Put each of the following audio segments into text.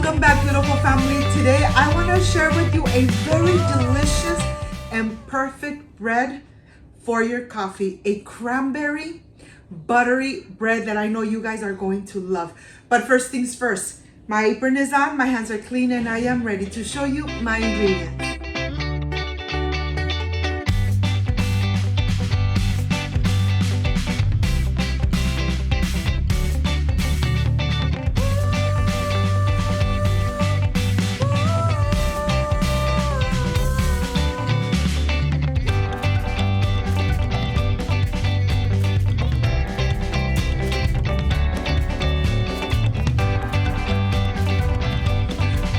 Welcome back, beautiful family. Today I want to share with you a very delicious and perfect bread for your coffee. A cranberry buttery bread that I know you guys are going to love. But first things first, my apron is on, my hands are clean, and I am ready to show you my ingredients.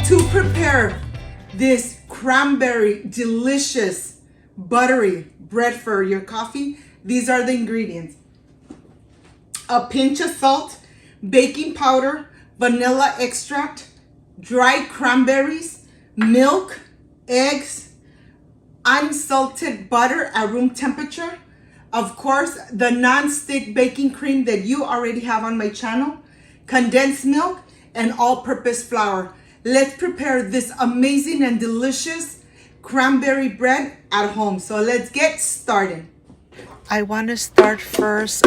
To prepare this cranberry delicious buttery bread for your coffee, these are the ingredients: a pinch of salt, baking powder, vanilla extract, dried cranberries, milk, eggs, unsalted butter at room temperature, of course the non-stick baking cream that you already have on my channel, condensed milk, and all-purpose flour. Let's prepare this amazing and delicious cranberry bread at home. So let's get started. I want to start first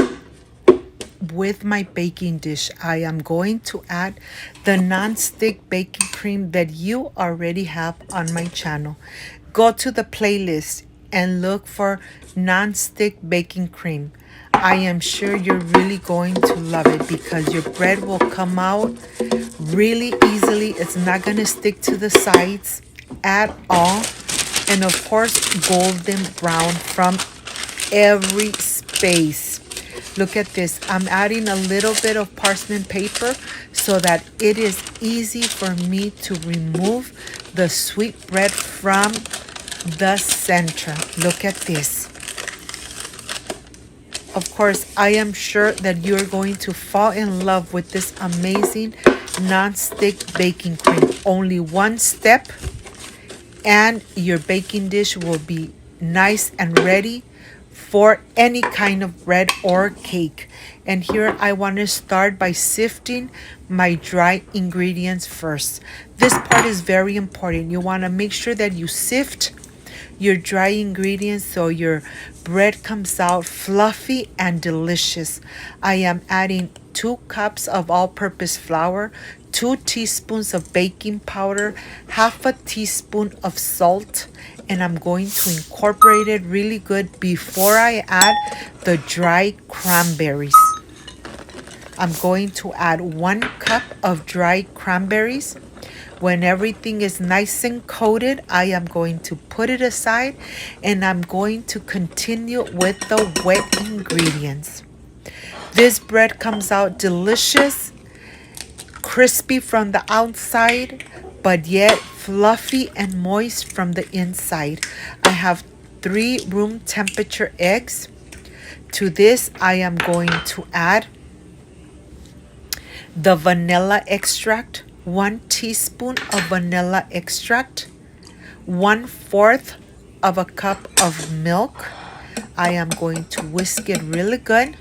with my baking dish. I am going to add the non-stick baking cream that you already have on my channel. Go to the playlist and look for non-stick baking cream. I am sure you're really going to love it because your bread will come out really easily. It's not going to stick to the sides at all. And of course, golden brown from every space. Look at this. I'm adding a little bit of parchment paper so that it is easy for me to remove the sweet bread from the center. Look at this. Of course, I am sure that you're going to fall in love with this amazing non-stick baking cream. Only one step and your baking dish will be nice and ready for any kind of bread or cake. And here I want to start by sifting my dry ingredients first. This part is very important. You want to make sure that you sift your dry ingredients so your bread comes out fluffy and delicious. I am adding 2 cups of all-purpose flour, 2 teaspoons of baking powder, half a teaspoon of salt, and I'm going to incorporate it really good before I add the dry cranberries. I'm going to add 1 cup of dried cranberries. When everything is nice and coated, I am going to put it aside and I'm going to continue with the wet ingredients. This bread comes out delicious, crispy from the outside, but yet fluffy and moist from the inside. I have 3 room temperature eggs. To this, I am going to add the vanilla extract, 1 teaspoon of vanilla extract, 1/4 of a cup of milk. I am going to whisk it really good,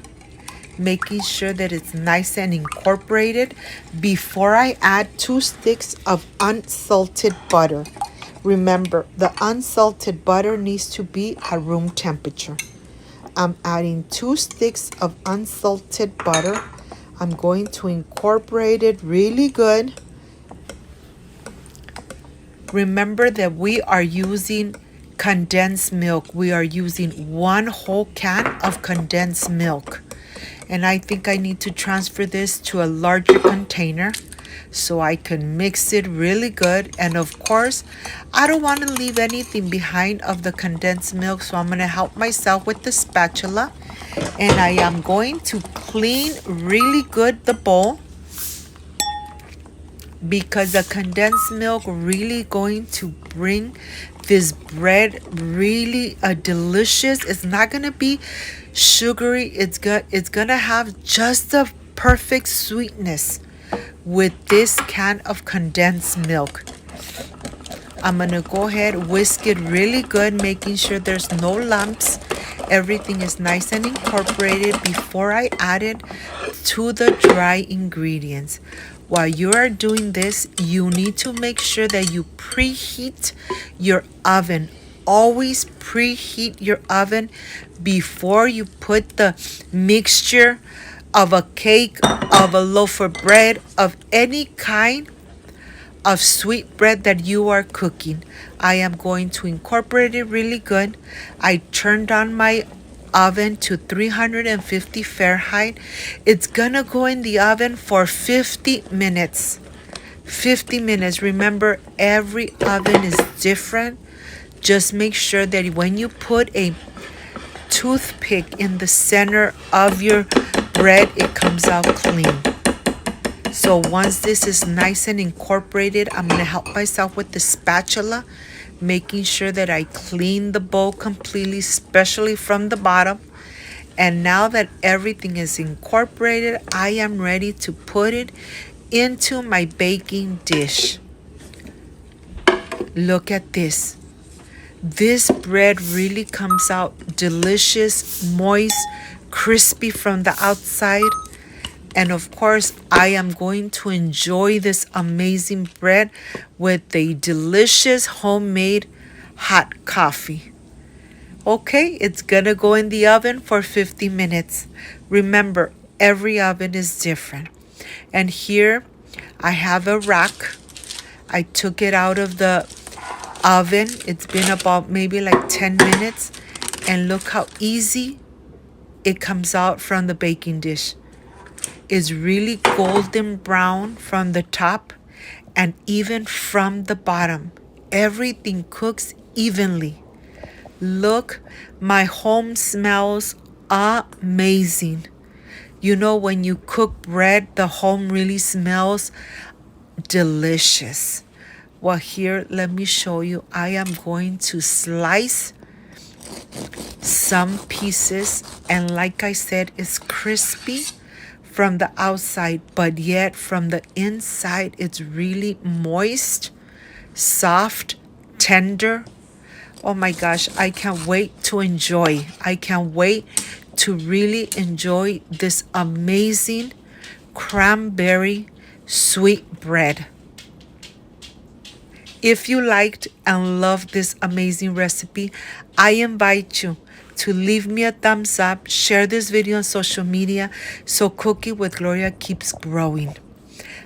making sure that it's nice and incorporated before I add 2 sticks of unsalted butter. Remember, the unsalted butter needs to be at room temperature. I'm adding 2 sticks of unsalted butter. I'm going to incorporate it really good. Remember that we are using condensed milk. We are using 1 whole can of condensed milk. And I think I need to transfer this to a larger container so I can mix it really good. And of course, I don't want to leave anything behind of the condensed milk, so I'm going to help myself with the spatula. And I am going to clean really good the bowl, because the condensed milk really going to bring this bread really delicious. It's not going to be sugary. It's going to have just the perfect sweetness with this can of condensed milk. I'm going to go ahead, whisk it really good, making sure there's no lumps everything is nice and incorporated before I add it to the dry ingredients. While you are doing this, you need to make sure that you preheat your oven. Always preheat your oven before you put the mixture of a cake, of a loaf of bread, of any kind of sweet bread that you are cooking. I am going to incorporate it really good. I turned on my oven to 350 Fahrenheit. It's gonna go in the oven for 50 minutes. 50 minutes. Remember, every oven is different. Just make sure that when you put a toothpick in the center of your bread, it comes out clean. So once this is nice and incorporated, I'm going to help myself with the spatula, making sure that I clean the bowl completely, especially from the bottom. And now that everything is incorporated, I am ready to put it into my baking dish. Look at this. This bread really comes out delicious, moist, crispy from the outside. And of course, I am going to enjoy this amazing bread with a delicious homemade hot coffee. Okay, it's gonna go in the oven for 50 minutes. Remember, every oven is different. And here I have a rack. I took it out of the oven. It's been about maybe like 10 minutes. And look how easy it comes out from the baking dish. It's really golden brown from the top and even from the bottom. Everything cooks evenly. Look, my home smells amazing. You know, when you cook bread, the home really smells delicious. Well, here, let me show you. I am going to slice some pieces, and like I said, it's crispy from the outside, but yet from the inside, it's really moist, soft, tender. Oh my gosh, I can't wait to enjoy. I can't wait to really enjoy this amazing cranberry sweet bread. If you liked and loved this amazing recipe, I invite you to leave me a thumbs up, share this video on social media so Cooking with Gloria keeps growing.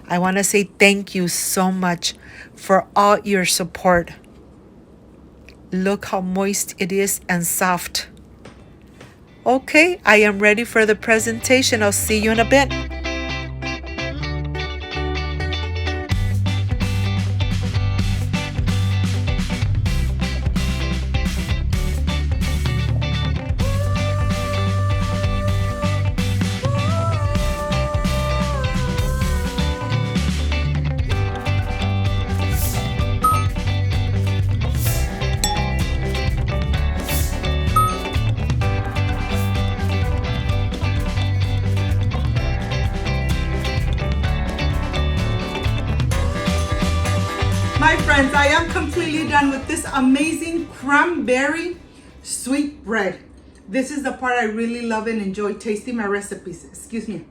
I want to say thank you so much for all your support. Look how moist it is and soft. Okay, I am ready for the presentation. I'll see you in a bit. My friends, I am completely done with this amazing cranberry sweet bread. This is the part I really love and enjoy tasting my recipes. Excuse me.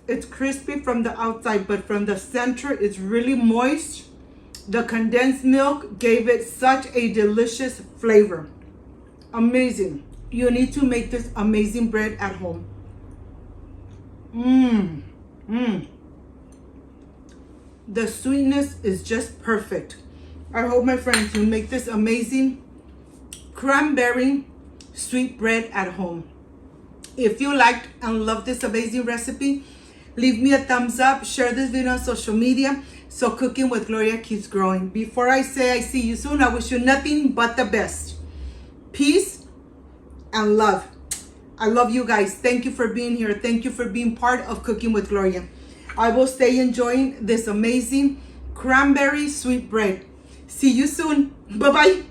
It's crispy from the outside, but from the center, it's really moist. The condensed milk gave it such a delicious flavor. Amazing. You need to make this amazing bread at home. The sweetness is just perfect. I hope, my friends, you make this amazing cranberry sweet bread at home. If you liked and loved this amazing recipe, leave me a thumbs up, share this video on social media so Cooking with Gloria keeps growing. Before I say I see you soon, I wish you nothing but the best. Peace and love. I love you guys. Thank you for being here. Thank you for being part of Cooking with Gloria. I will stay enjoying this amazing cranberry sweet bread. See you soon. Bye-bye.